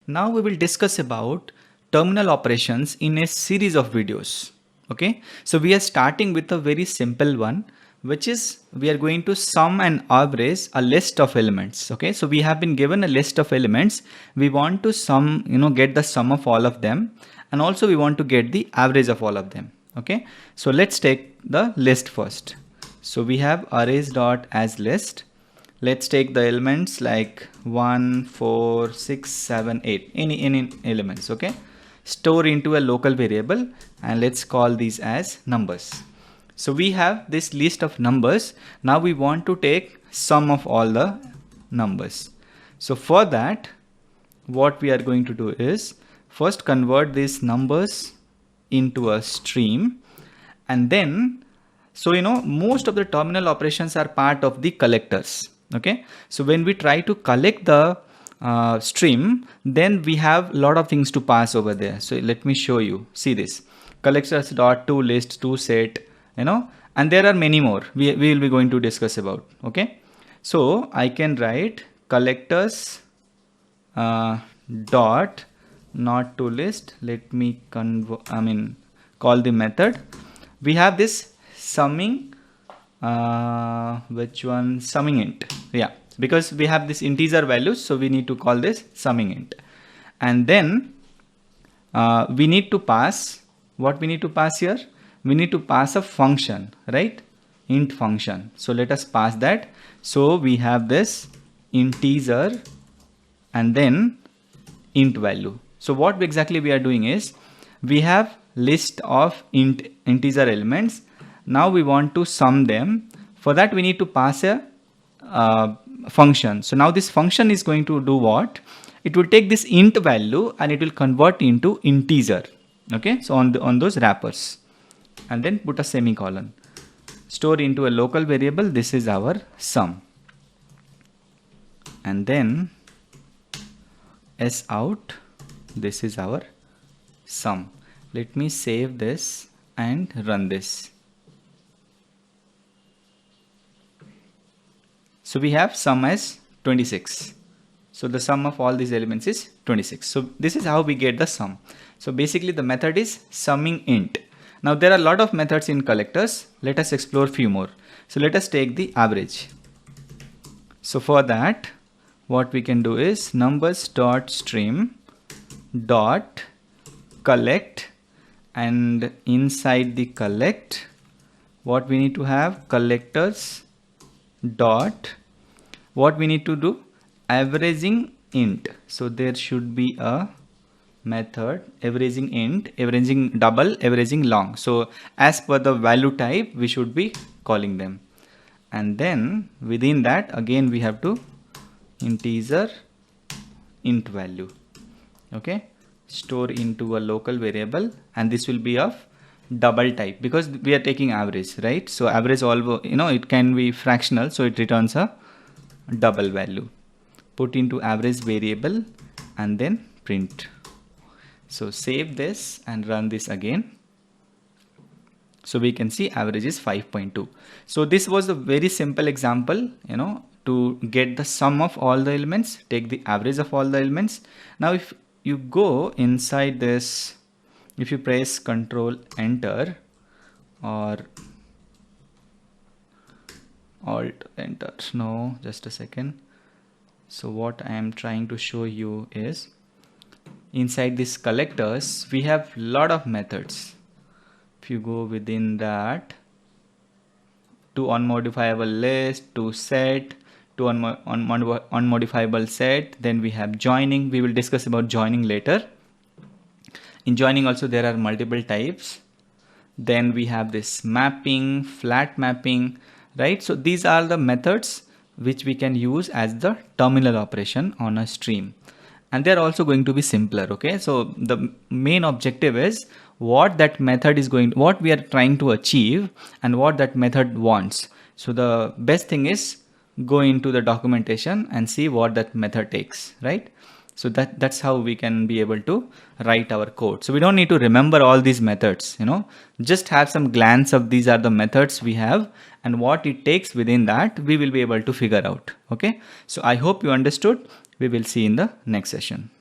Now we will discuss about terminal operations in a series of videos. Okay, so we are starting with a very simple one, which is we are going to sum and average a list of elements. Okay, so we have been given a list of elements. We want to sum, get the sum of all of them, and also we want to get the average of all of them. Okay, so let's take the list first. So we have arrays dot as list. Let's take the elements like 1, 4, 6, 7, 8, any elements. Okay, store into a local variable, and let's call these as numbers. So we have this list of numbers. Now we want to take sum of all the numbers. So for that, what we are going to do is first convert these numbers into a stream, and then most of the terminal operations are part of the collectors. Okay, so when we try to collect the stream, then we have a lot of things to pass over there. So let me show you. See this collectors dot to list to set, and there are many more we will be going to discuss about. Okay, so I can write collectors dot not to list. Let me call the method. We have this summing, which one? Summing int. Yeah, because we have this integer values, so we need to call this summing int. And then we need to pass, what we need to pass here? We need to pass a function, right? Int function. So let us pass that. So we have this integer and then int value. So what exactly we are doing is we have list of integer elements. Now we want to sum them. For that we need to pass a function. So now this function is going to do what? It will take this int value and it will convert into integer. Okay, so on those wrappers, and then put a semicolon. Store into a local variable. This is our sum, and then s out. This is our sum. Let me save this and run this. So we have sum as 26. So the sum of all these elements is 26. So this is how we get the sum. So basically the method is summing int. Now there are a lot of methods in collectors. Let us explore few more. So let us take the average. So for that, what we can do is numbers dot stream dot collect, and inside the collect, what we need to have? Collectors dot, what we need to do? Averaging int. So there should be a method averaging int, averaging double, averaging long. So as per the value type we should be calling them, and then within that again we have to integer int value. Okay, store into a local variable, and this will be of double type because we are taking average, right? So average, all it can be fractional, so it returns a double value. Put into average variable and then print. So save this and run this again. So we can see average is 5.2. So this was a very simple example, to get the sum of all the elements, take the average of all the elements. Now if you go inside this, if you press Control Enter or Alt Enter, no, just a second. So what I am trying to show you is inside these collectors we have lot of methods. If you go within that, to unmodifiable list, to set, to unmodifiable set, then we have joining. We will discuss about joining later. In joining also there are multiple types. Then we have this mapping, flat mapping, right? So these are the methods which we can use as the terminal operation on a stream, and they are also going to be simpler. Okay, so the main objective is what that method is what we are trying to achieve and what that method wants. So the best thing is go into the documentation and see what that method takes, right? So that's how we can be able to write our code. So we don't need to remember all these methods, just have some glance of these are the methods we have, and what it takes within that we will be able to figure out. Okay, so I hope you understood. We will see in the next session.